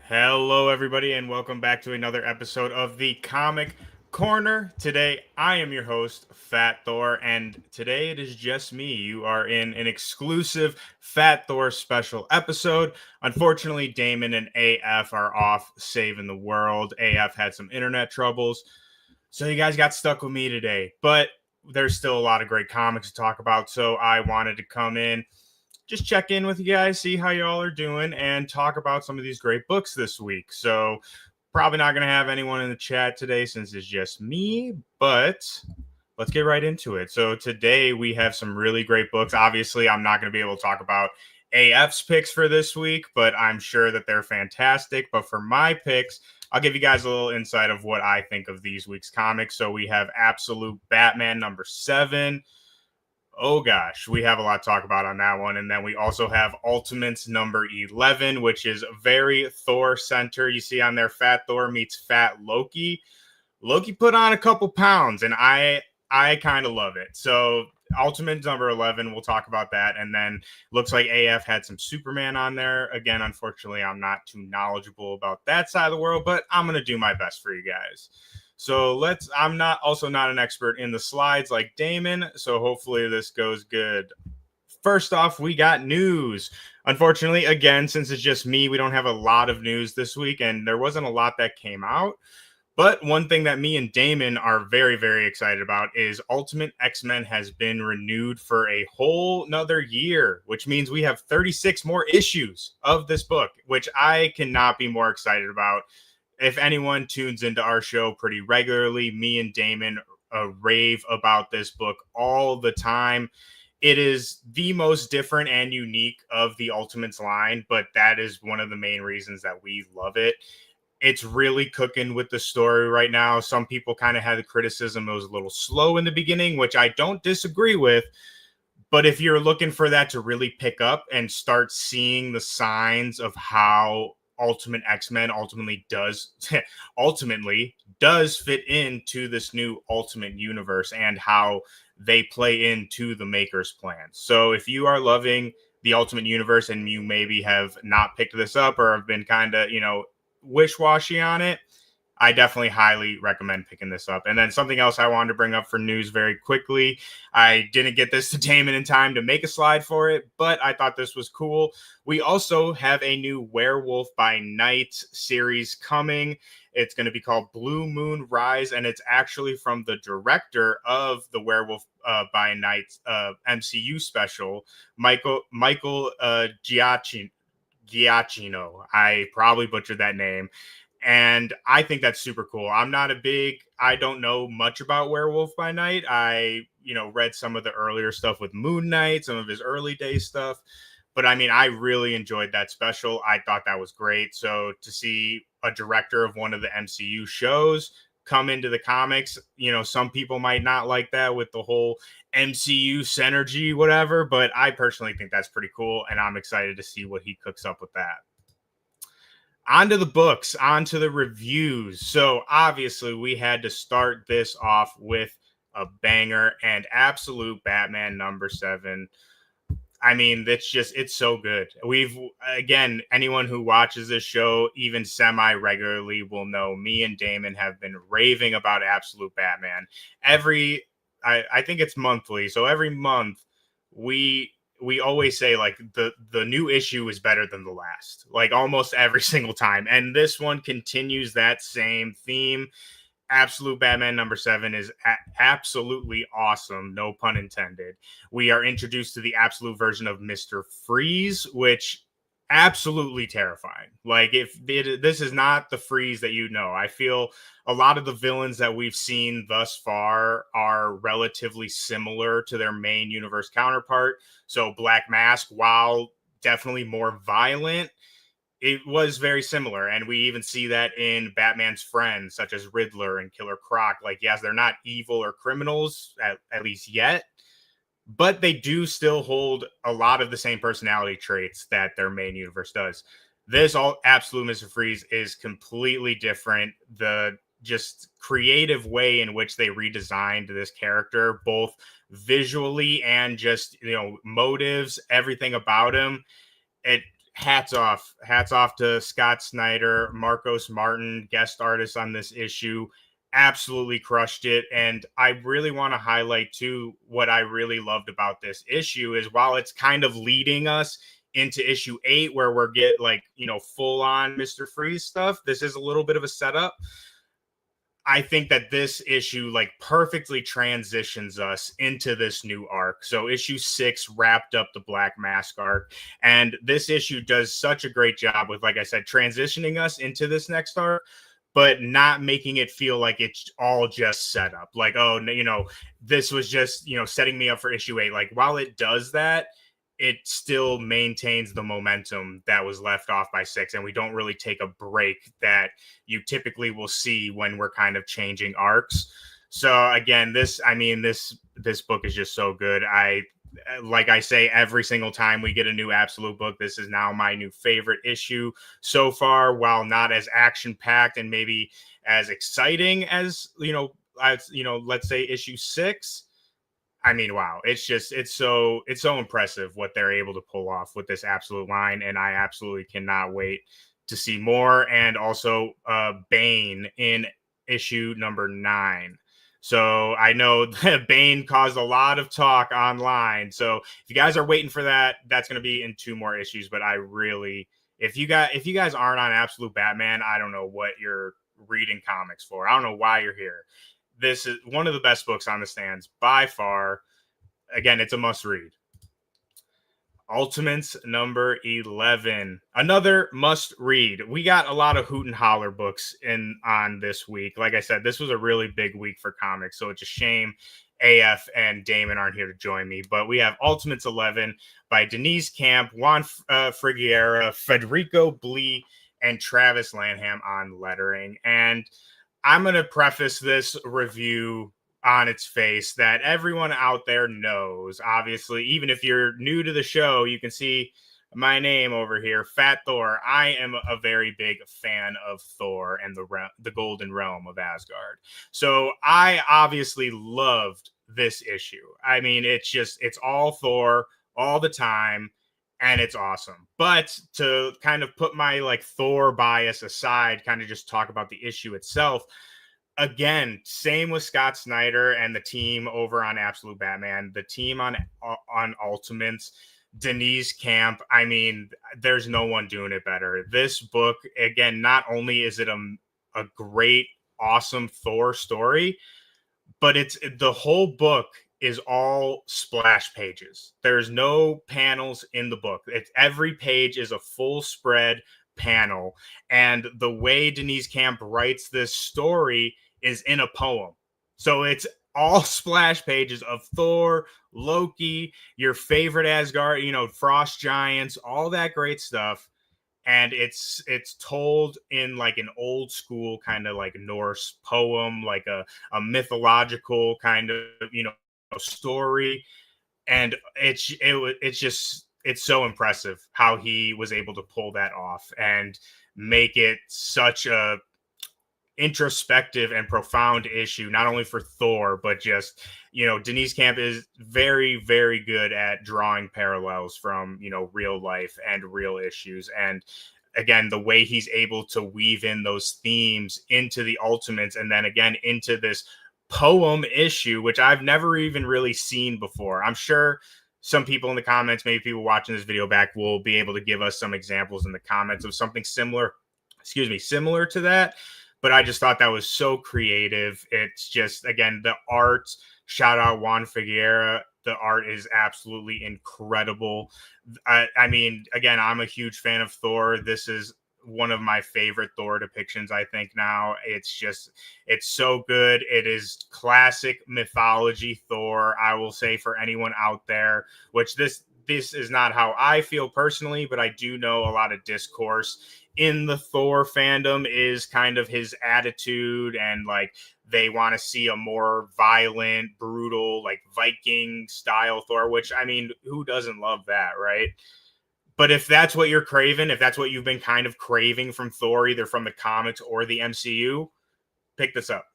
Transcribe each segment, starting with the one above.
Hello, everybody, and welcome back to another episode of the Comic Corner. Today, I am your host, Fat Thor, and today it is just me. You are in an exclusive Fat Thor special episode. Unfortunately, Damon and AF are off saving the world. AF had some internet troubles, so you guys got stuck with me today. But there's still a lot of great comics to talk about, so I wanted to come in just check in with you guys, see how y'all are doing, and talk about some of these great books this week. So, probably not going to have anyone in the chat today since it's just me, but let's get right into it. So, today we have some really great books. Obviously, I'm not going to be able to talk about AF's picks for this week, but I'm sure that they're fantastic. But for my picks, I'll give you guys a little insight of what I think of these week's comics. So, we have Absolute Batman #7. Oh gosh, we have a lot to talk about on that one. And then we also have Ultimates #11, which is very Thor center. You see on there, Fat Thor meets Fat Loki. Loki put on a couple pounds, and I kind of love it. So Ultimate #11, we'll talk about that. And then looks like AF had some Superman on there. Again, unfortunately, I'm not too knowledgeable about that side of the world, but I'm gonna do my best for you guys. So I'm not an expert in the slides like Damon, so hopefully this goes good. First off, we got news. Unfortunately, again, since it's just me, we don't have a lot of news this week, and there wasn't a lot that came out. But one thing that me and Damon are very, very excited about is Ultimate X-Men has been renewed for a whole nother year, which means we have 36 more issues of this book, which I cannot be more excited about. If anyone tunes into our show pretty regularly, me and Damon rave about this book all the time. It is the most different and unique of the Ultimates line, but that is one of the main reasons that we love it. It's really cooking with the story right now. Some people kind of had the criticism it was a little slow in the beginning, which I don't disagree with. But if you're looking for that to really pick up and start seeing the signs of how Ultimate X-Men ultimately does fit into this new Ultimate universe and how they play into the maker's plan. So if you are loving the Ultimate universe and you maybe have not picked this up or have been kind of, wish-washy on it, I definitely highly recommend picking this up. And then something else I wanted to bring up for news very quickly. I didn't get this to Damon in time to make a slide for it, but I thought this was cool. We also have a new Werewolf by Night series coming. It's going to be called Blue Moon Rise, and it's actually from the director of the Werewolf by Night MCU special, Michael Giacchino. I probably butchered that name. And I think that's super cool. I don't know much about Werewolf by Night. I, read some of the earlier stuff with Moon Knight, some of his early day stuff. But I mean, I really enjoyed that special. I thought that was great. So to see a director of one of the MCU shows come into the comics, some people might not like that with the whole MCU synergy, whatever. But I personally think that's pretty cool. And I'm excited to see what he cooks up with that. On to the books, on to the reviews. So obviously we had to start this off with a banger and Absolute Batman #7. I mean, it's so good. Again, anyone who watches this show, even semi regularly, will know me and Damon have been raving about Absolute Batman. I think it's monthly. So every month we always say like the new issue is better than the last, like almost every single time. And this one continues that same theme. Absolute Batman #7 is absolutely awesome, no pun intended. We are introduced to the absolute version of Mr. Freeze, which absolutely terrifying. Like this is not the Freeze that I feel a lot of the villains that we've seen thus far are relatively similar to their main universe counterpart. So Black Mask, while definitely more violent, it was very similar. And we even see that in Batman's friends, such as Riddler and Killer Croc. Like, yes, they're not evil or criminals, at least yet, but they do still hold a lot of the same personality traits that their main universe does. This all Absolute Mr. Freeze is completely different. The just creative way in which they redesigned this character, both visually and just, motives, everything about him. It hats off to Scott Snyder, Marcos Martin, guest artist on this issue. Absolutely crushed it. And I really want to highlight too what I really loved about this issue is while it's kind of leading us into issue 8 where we're get like, full on Mr. Freeze stuff, this is a little bit of a setup. I think that this issue like perfectly transitions us into this new arc. So issue 6 wrapped up the Black Mask arc, and this issue does such a great job with, like I said, transitioning us into this next arc, but not making it feel like it's all just set up. Like, oh, this was just, setting me up for issue 8. Like, while it does that, it still maintains the momentum that was left off by 6, and we don't really take a break that you typically will see when we're kind of changing arcs. So again, this book is just so good. Like I say every single time we get a new Absolute book, this is now my new favorite issue so far. While not as action packed and maybe as exciting as let's say issue 6, I mean, wow, it's so impressive what they're able to pull off with this Absolute line, and I absolutely cannot wait to see more. And also Bane in issue number 9. So I know that Bane caused a lot of talk online. So if you guys are waiting for that, that's going to be in 2 more issues. But I really, if you guys aren't on Absolute Batman, I don't know what you're reading comics for. I don't know why you're here. This is one of the best books on the stands by far. Again, it's a must read. Ultimates number 11. Another must read. We got a lot of hoot and holler books on this week. Like I said, this was a really big week for comics, so it's a shame AF and Damon aren't here to join me. But we have Ultimates 11 by Denise Camp, Juan Friguera, Federico Blee, and Travis Lanham on lettering. And I'm going to preface this review on its face that everyone out there knows. Obviously, even if you're new to the show, you can see my name over here, Fat Thor. I am a very big fan of Thor and the Golden Realm of Asgard. So I obviously loved this issue. I mean, it's all Thor all the time, and it's awesome. But to kind of put my like Thor bias aside, kind of just talk about the issue itself. Again, same with Scott Snyder and the team over on Absolute Batman, the team on Ultimates, Denise Camp. I mean, there's no one doing it better. This book, again, not only is it a great, awesome Thor story, but it's the whole book is all splash pages. There's no panels in the book. Every page is a full spread panel, and the way Denise Camp writes this story is in a poem. So it's all splash pages of Thor, Loki, your favorite Asgard, frost giants, all that great stuff. And it's told in like an old school kind of like Norse poem, like a mythological kind of story. And it's so impressive how he was able to pull that off and make it such a introspective and profound issue, not only for Thor, but just, Denise Camp is very, very good at drawing parallels from, real life and real issues. And again, the way he's able to weave in those themes into the Ultimates and then again into this poem issue, which I've never even really seen before. I'm sure some people in the comments, maybe people watching this video back, will be able to give us some examples in the comments of something similar to that. But I just thought that was so creative. It's just, again, the art, shout out Juan Figuera. The art is absolutely incredible. I mean, again, I'm a huge fan of Thor. This is one of my favorite Thor depictions, I think now. It's so good. It is classic mythology Thor, I will say, for anyone out there, which this is not how I feel personally, but I do know a lot of discourse in the Thor fandom is kind of his attitude, and like they want to see a more violent, brutal, like Viking style Thor, which, I mean, who doesn't love that, right? But if that's what you're craving, if that's what you've been kind of craving from Thor, either from the comics or the MCU, pick this up.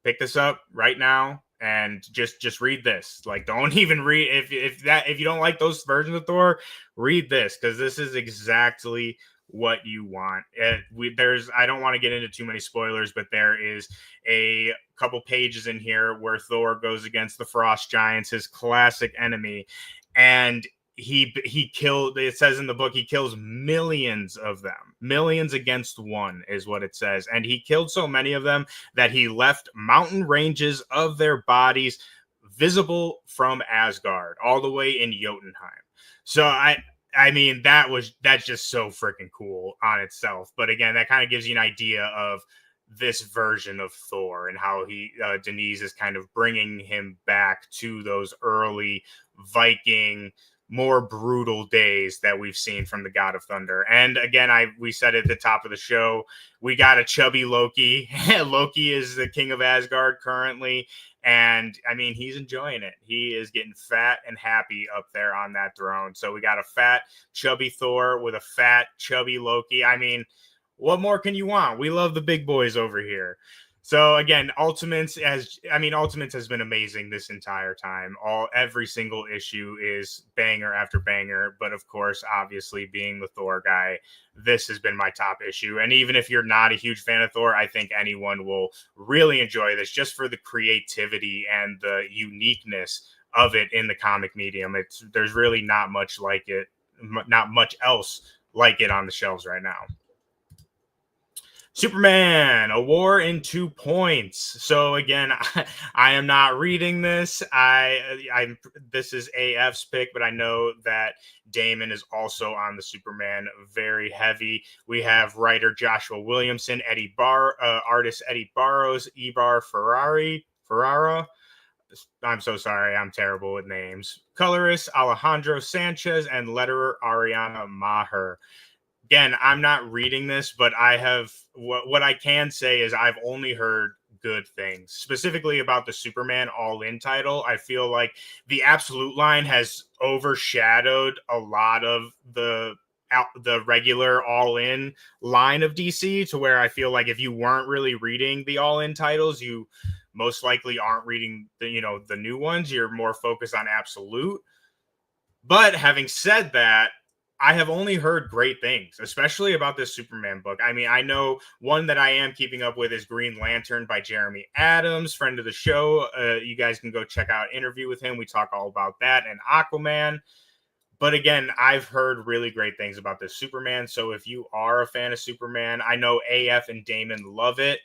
Pick this up right now. and just read this. Like, don't even read if you don't like those versions of Thor, read this, because this is exactly what you want. I don't want to get into too many spoilers, but there is a couple pages in here where Thor goes against the Frost Giants, his classic enemy, and he killed, it says in the book, he kills millions of them. Millions against one is what it says. And he killed so many of them that he left mountain ranges of their bodies visible from Asgard all the way in Jotunheim. So I mean, that's just so freaking cool on itself. But again, that kind of gives you an idea of this version of Thor and how Denise is kind of bringing him back to those early Viking, more brutal days that we've seen from the God of Thunder. And again, we said at the top of the show, we got a chubby Loki. Loki is the king of Asgard currently, and I mean, he's enjoying it. He is getting fat and happy up there on that throne. So we got a fat, chubby Thor with a fat, chubby Loki. I mean, what more can you want? We love the big boys over here. So again, Ultimates has been amazing this entire time. Every single issue is banger after banger. But of course, obviously being the Thor guy, this has been my top issue. And even if you're not a huge fan of Thor, I think anyone will really enjoy this just for the creativity and the uniqueness of it in the comic medium. There's really not much like it, not much else like it on the shelves right now. Superman, A War in 2 Points. So again, I am not reading this. This is AF's pick, but I know that Damon is also on the Superman very heavy. We have writer Joshua Williamson, artist Eddie Barrows, Ibar Ferrara. I'm so sorry, I'm terrible with names. Colorist Alejandro Sanchez, and letterer Ariana Maher. Again, I'm not reading this, but I have what I can say is I've only heard good things, specifically about the Superman All In title. I feel like the Absolute line has overshadowed a lot of the regular All In line of DC, to where I feel like if you weren't really reading the All In titles, you most likely aren't reading the new ones. You're more focused on Absolute. But having said that, I have only heard great things, especially about this Superman book. I mean, I know one that I am keeping up with is Green Lantern by Jeremy Adams, friend of the show. You guys can go check out an interview with him. We talk all about that, and Aquaman. But again, I've heard really great things about this Superman. So if you are a fan of Superman, I know AF and Damon love it.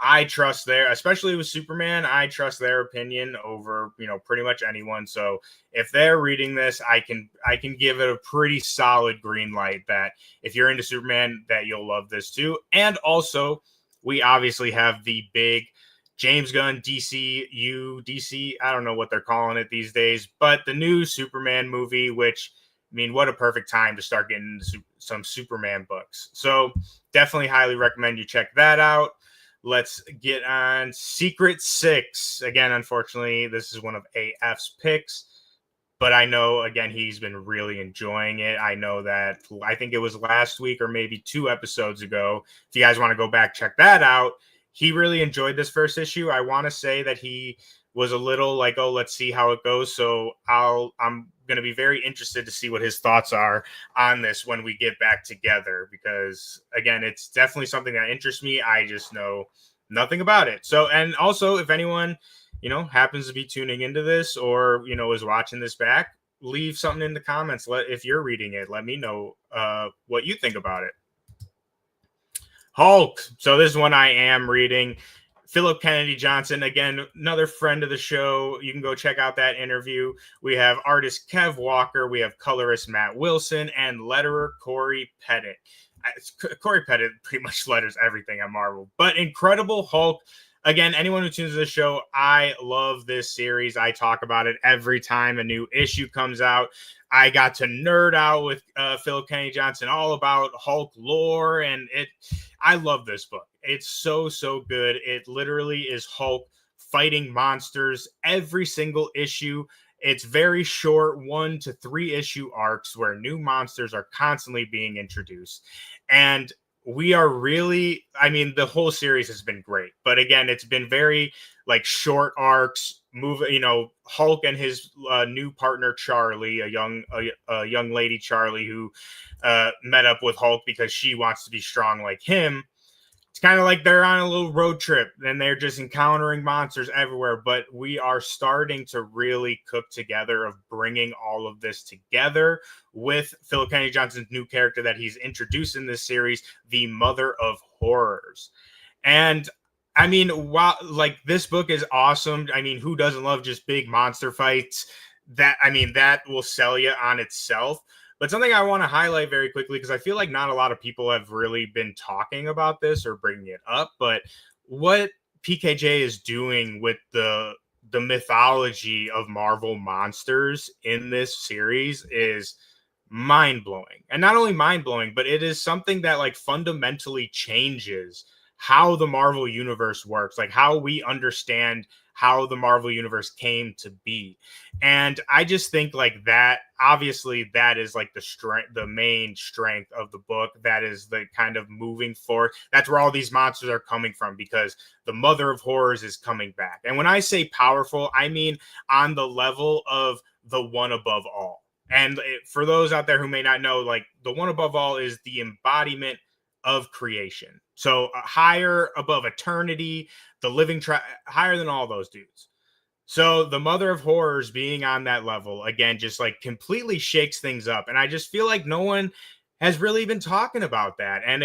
I trust especially with Superman, I trust their opinion over, pretty much anyone. So if they're reading this, I can give it a pretty solid green light that if you're into Superman, that you'll love this too. And also, we obviously have the big James Gunn DC, I don't know what they're calling it these days, but the new Superman movie, which, I mean, what a perfect time to start getting into some Superman books. So definitely highly recommend you check that out. Let's get on Secret Six. Again, unfortunately, this is one of AF's picks, but I know, again, he's been really enjoying it. I know that, I think it was last week or maybe 2 episodes ago. If you guys want to go back, check that out. He really enjoyed this first issue. I want to say that he was a little like, oh, let's see how it goes. So I'm going to be very interested to see what his thoughts are on this when we get back together, because again, it's definitely something that interests me. I just know nothing about it. So, and also if anyone, happens to be tuning into this or, is watching this back, leave something in the comments. If you're reading it, let me know what you think about it. Hulk. So this is one I am reading. Philip Kennedy Johnson, again, another friend of the show. You can go check out that interview. We have artist Kev Walker. We have colorist Matt Wilson and letterer Corey Pettit. Corey Pettit pretty much letters everything at Marvel. But Incredible Hulk. Again, anyone who tunes to the show, I love this series. I talk about it every time a new issue comes out. I got to nerd out with Philip Kennedy Johnson all about Hulk lore, and I love this book. It's so good. It literally is Hulk fighting monsters every single issue. It's very short, 1 to 3 issue arcs where new monsters are constantly being introduced. And we are really, I mean, the whole series has been great, but again, it's been very like short arcs, Hulk and his new partner Charlie, a young lady Charlie who met up with Hulk because she wants to be strong like him. It's kind of like they're on a little road trip and they're just encountering monsters everywhere. But we are starting to really cook together of bringing all of this together with Philip Kennedy Johnson's new character that he's introduced in this series, the Mother of Horrors. And I mean, while like this book is awesome, I mean, who doesn't love just big monster fights? That will sell you on itself. But something I want to highlight very quickly, because I feel like not a lot of people have really been talking about this or bringing it up, but what PKJ is doing with the mythology of Marvel monsters in this series is mind blowing. And not only mind blowing, but it is something that like fundamentally changes how the Marvel universe works, like how we understand how the Marvel universe came to be. And I just think like that, obviously that is like the main strength of the book. That is the kind of moving forward. That's where all these monsters are coming from, because the Mother of Horrors is coming back. And when I say powerful, I mean on the level of the one above all. And for those out there who may not know, like the one above all is the embodiment of creation. So higher above eternity, the higher than all those dudes. So the Mother of Horrors being on that level again just like completely shakes things up, and I just feel like no one has really been talking about that. And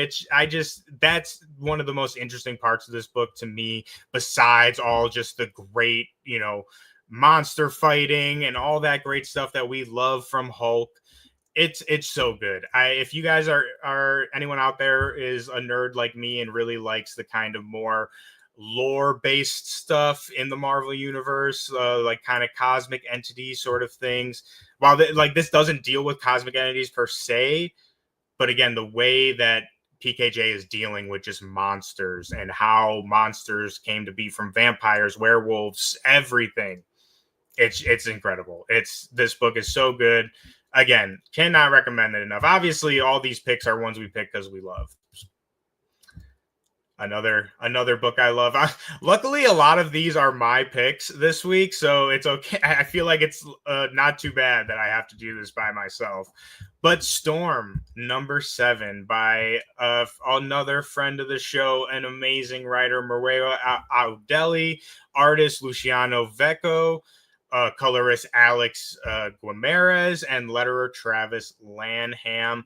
that's one of the most interesting parts of this book to me, besides all just the great, monster fighting and all that great stuff that we love from Hulk. It's so good. If you guys are anyone out there is a nerd like me and really likes the kind of more lore based stuff in the Marvel universe, like kind of cosmic entity sort of things. While like this doesn't deal with cosmic entities per se, but again, the way that PKJ is dealing with just monsters and how monsters came to be, from vampires, werewolves, everything. It's incredible. This book is so good. Again, cannot recommend it enough. Obviously, all these picks are ones we pick because we love. Another book I love. Luckily, a lot of these are my picks this week, so it's okay. I feel like it's not too bad that I have to do this by myself. But Storm, number 7, by another friend of the show, an amazing writer, Maria Audelli, artist Luciano Vecco, colorist Alex Guimarães, and letterer Travis Lanham.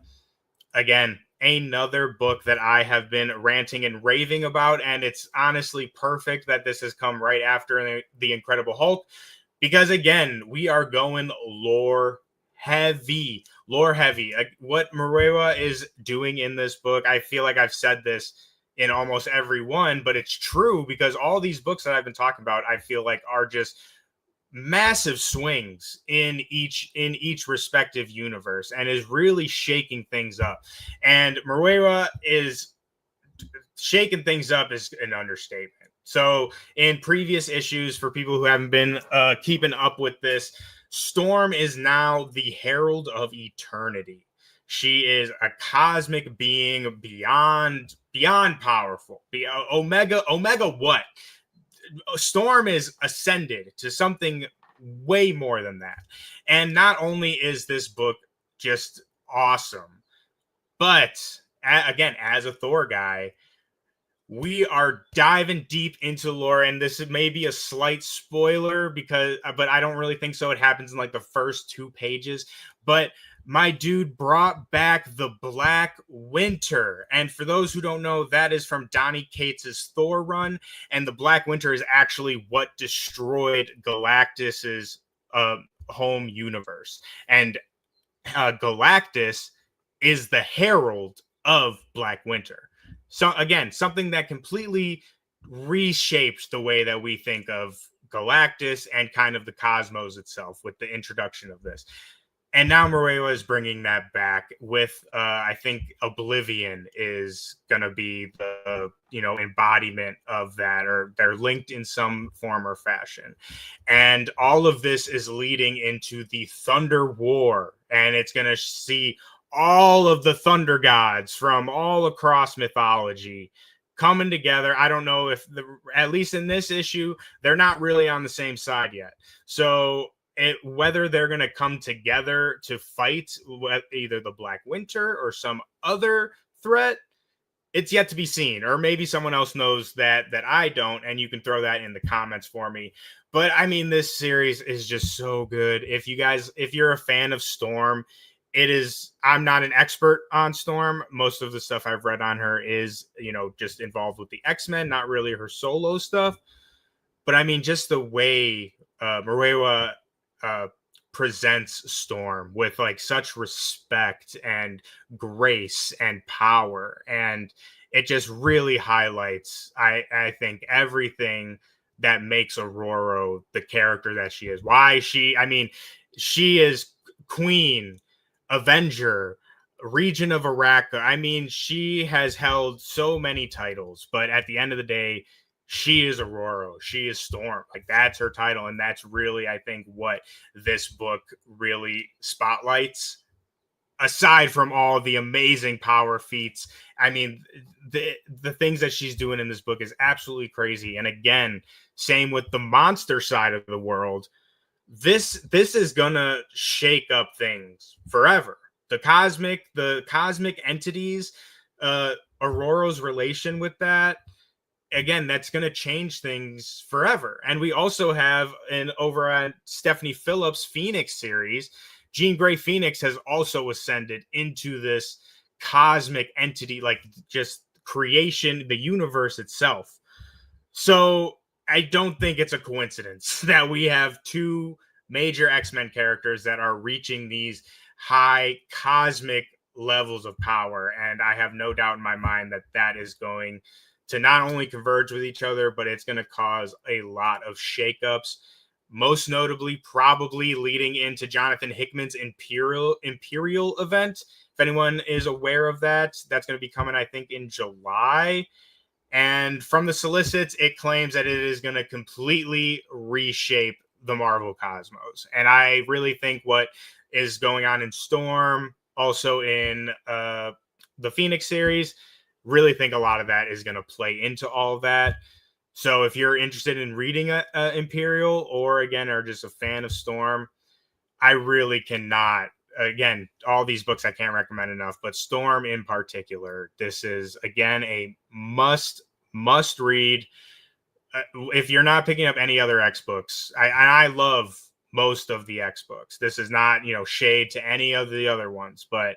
Again, another book that I have been ranting and raving about, and it's honestly perfect that this has come right after the Incredible Hulk, because again, we are going lore heavy. What Maria is doing in this book, I feel like I've said this in almost every one, but it's true, because all these books that I've been talking about, I feel like are just massive swings in each respective universe, and is really shaking things up. And Maria is shaking things up is an understatement. So in previous issues, for people who haven't been keeping up with this, Storm is now the Herald of Eternity. She is a cosmic being beyond powerful. Omega what? Storm is ascended to something way more than that. And not only is this book just awesome, but again, as a Thor guy, we are diving deep into lore, and this may be a slight spoiler but I don't really think so. It happens in like the first 2 pages, but my dude brought back the Black Winter. And for those who don't know, that is from Donny Cates's Thor run. And the Black Winter is actually what destroyed Galactus's home universe. And Galactus is the herald of Black Winter. So again, something that completely reshapes the way that we think of Galactus and kind of the cosmos itself with the introduction of this. And now Maria is bringing that back with, I think Oblivion is going to be the, embodiment of that, or they're linked in some form or fashion. And all of this is leading into the Thunder War. And it's going to see all of the thunder gods from all across mythology coming together. I don't know if at least in this issue, they're not really on the same side yet. So whether they're going to come together to fight either the Black Winter or some other threat, it's yet to be seen. Or maybe someone else knows that I don't, and you can throw that in the comments for me. But I mean, this series is just so good. If you're a fan of Storm, it is. I'm not an expert on Storm. Most of the stuff I've read on her is, just involved with the X-Men, not really her solo stuff. But I mean, just the way Marewa presents Storm with like such respect and grace and power, and it just really highlights, I think, everything that makes Aurora the character that she is. She is Queen, Avenger, Region of Araka. I mean, she has held so many titles, but at the end of the day, she is Aurora. She is Storm. Like, that's her title. And that's really, I think, what this book really spotlights. Aside from all the amazing power feats, I mean, the things that she's doing in this book is absolutely crazy. And again, same with the monster side of the world. This is gonna shake up things forever. The cosmic entities, Aurora's relation with that, again, that's going to change things forever. And we also have over on Stephanie Phillips' Phoenix series, Jean Grey Phoenix has also ascended into this cosmic entity, like just creation, the universe itself. So I don't think it's a coincidence that we have two major X-Men characters that are reaching these high cosmic levels of power. And I have no doubt in my mind that is going to not only converge with each other, but it's going to cause a lot of shakeups, most notably probably leading into Jonathan Hickman's Imperial event. If anyone is aware of that, that's going to be coming, I think, in July. And from the solicits, it claims that it is going to completely reshape the Marvel cosmos. And I really think what is going on in Storm, also in the Phoenix series, really think a lot of that is going to play into all of that. So if you're interested in reading Imperial, or again are just a fan of Storm, I really cannot, again, all these books I can't recommend enough, but Storm in particular, this is again a must read. If you're not picking up any other X books, I love most of the X books. This is not, shade to any of the other ones, but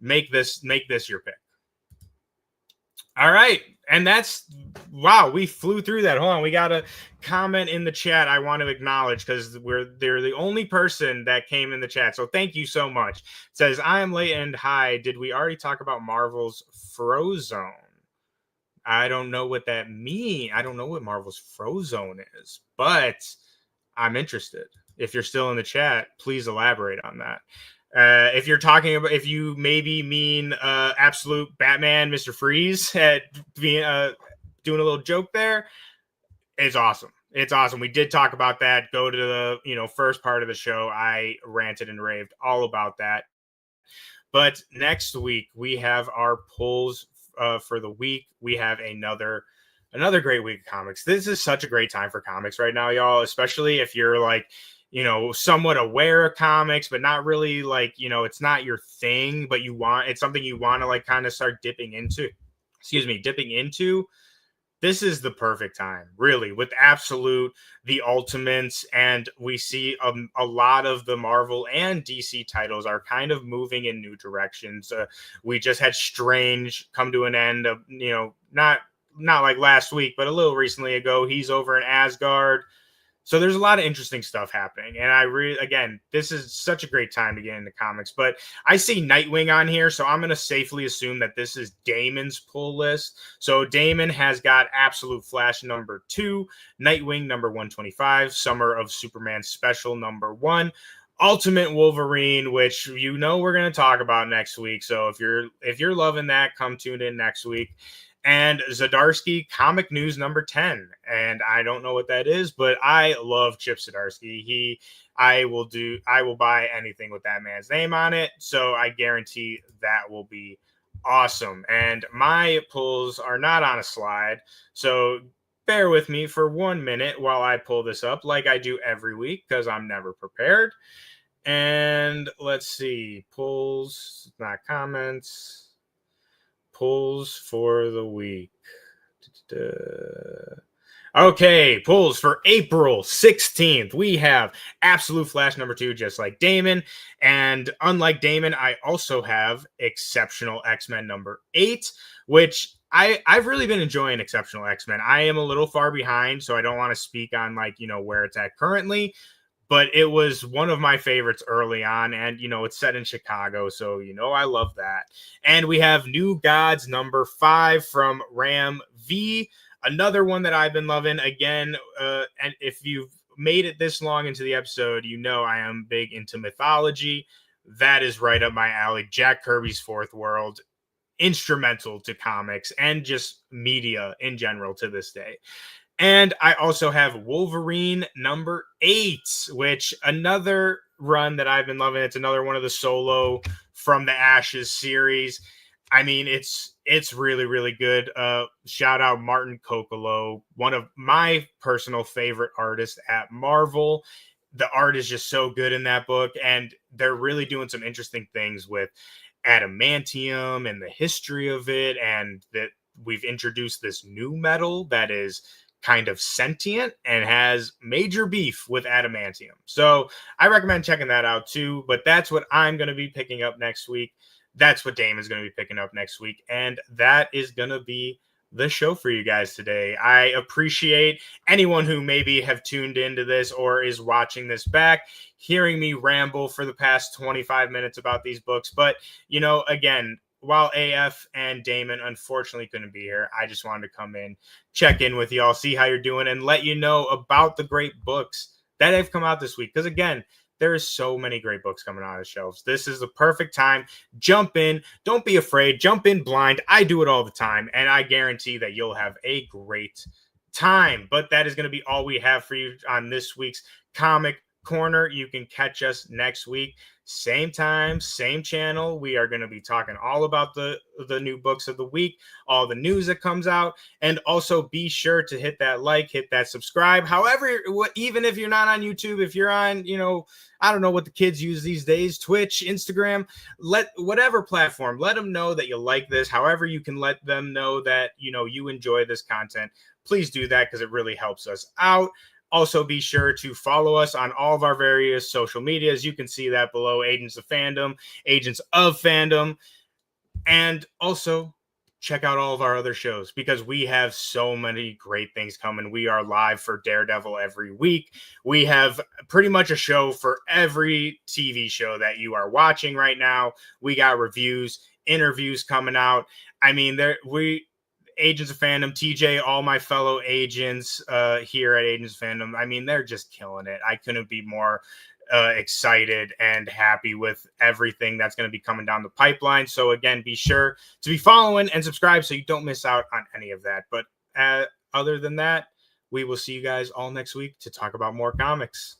make this your pick. All right. And that's, wow, we flew through that. Hold on. We got a comment in the chat I want to acknowledge because they're the only person that came in the chat. So thank you so much. It says, I am late and hi. Did we already talk about Marvel's Frozone? I don't know what that means. I don't know what Marvel's Frozone is, but I'm interested. If you're still in the chat, please elaborate on that. If you're talking about, if you maybe mean absolute Batman, Mr. Freeze, at being doing a little joke there, it's awesome. It's awesome. We did talk about that. Go to the first part of the show. I ranted and raved all about that. But next week we have our polls for the week. We have another great week of comics. This is such a great time for comics right now, y'all. Especially if you're like, somewhat aware of comics, but not really like, it's not your thing, but it's something you want to like kind of start dipping into. This is the perfect time, really, with Absolute, the Ultimates, and we see a lot of the Marvel and DC titles are kind of moving in new directions. We just had Strange come to an end of, not like last week, but a little recently ago. He's over in Asgard. So there's a lot of interesting stuff happening. And again, this is such a great time to get into comics. But I see Nightwing on here, so I'm going to safely assume that this is Damon's pull list. So Damon has got Absolute Flash number 2, Nightwing number 125, Summer of Superman special number 1, Ultimate Wolverine, which we're going to talk about next week. So if you're loving that, come tune in next week. And Zdarsky Comic News number 10. And I don't know what that is, but I love Chip Zdarsky. I will buy anything with that man's name on it. So I guarantee that will be awesome. And my pulls are not on a slide. So bear with me for 1 minute while I pull this up, like I do every week, because I'm never prepared. And let's see, pulls, not comments, pulls for the week. Okay, pulls for April 16th. We have Absolute Flash number 2, just like Damon. And unlike Damon, I also have Exceptional X-Men number 8, which I've really been enjoying Exceptional X-Men. I am a little far behind, so I don't want to speak on where it's at currently, but it was one of my favorites early on. And it's set in Chicago, so I love that. And we have New Gods number 5 from Ram V, another one that I've been loving. Again, and if you've made it this long into the episode, I am big into mythology. That is right up my alley. Jack Kirby's Fourth World, instrumental to comics and just media in general to this day. And I also have Wolverine number 8, which another run that I've been loving. It's another one of the solo From the Ashes series. I mean, it's really, really good. Shout out Martin Kokolo, one of my personal favorite artists at Marvel. The art is just so good in that book, and they're really doing some interesting things with adamantium and the history of it, and that we've introduced this new metal that is kind of sentient and has major beef with adamantium. So I recommend checking that out too. But that's what I'm going to be picking up next week. That's what Damon's going to be picking up next week. And that is going to be the show for you guys today. I appreciate anyone who maybe have tuned into this or is watching this back, hearing me ramble for the past 25 minutes about these books. But, again, while AF and Damon unfortunately couldn't be here, I just wanted to come in, check in with y'all, see how you're doing, and let you know about the great books that have come out this week. Because, again, there is so many great books coming out of the shelves. This is the perfect time. Jump in. Don't be afraid. Jump in blind. I do it all the time, and I guarantee that you'll have a great time. But that is going to be all we have for you on this week's Comic Corner. You can catch us next week. Same time, same channel. We are going to be talking all about the new books of the week, all the news that comes out, and also be sure to hit that like, hit that subscribe. However, even if you're not on YouTube, if you're on, I don't know what the kids use these days, Twitch, Instagram, whatever platform, let them know that you like this. However, you can let them know that, you enjoy this content. Please do that because it really helps us out. Also, be sure to follow us on all of our various social medias. You can see that below, Agents of Fandom, Agents of Fandom. And also, check out all of our other shows because we have so many great things coming. We are live for Daredevil every week. We have pretty much a show for every TV show that you are watching right now. We got reviews, interviews coming out. I mean, Agents of Fandom, TJ, all my fellow agents here at Agents of Fandom, I mean, they're just killing it. I couldn't be more excited and happy with everything that's going to be coming down the pipeline. So again, be sure to be following and subscribe so you don't miss out on any of that. But other than that, we will see you guys all next week to talk about more comics.